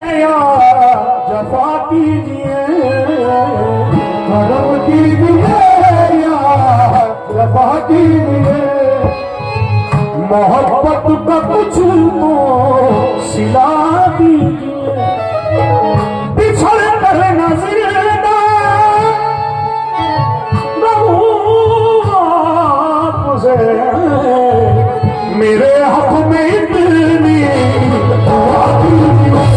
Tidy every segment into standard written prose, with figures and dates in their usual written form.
या जफा कीजिए करम कीजिए या जफा कीजिए मोहब्बत का कुछ तो सिला दीजिए बिछड़ कर नजर आपसे मेरे हक में इतनी दुआ कीजिए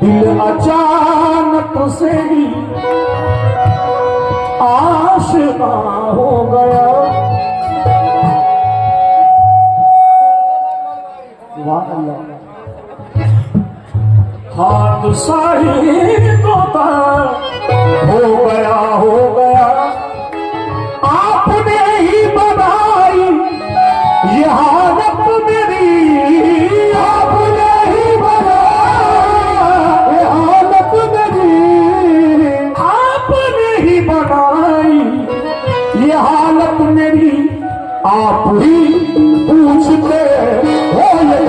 दिल अचानक से ही आशिका हो गया। वाह अल्लाह हाथ साही को हो गया आपने ही बनाई ये हालत मेरी आपने ही बनाई ये हालत मेरी आपने ही बनाई ये हालत मेरी आप ही पूछते हो ये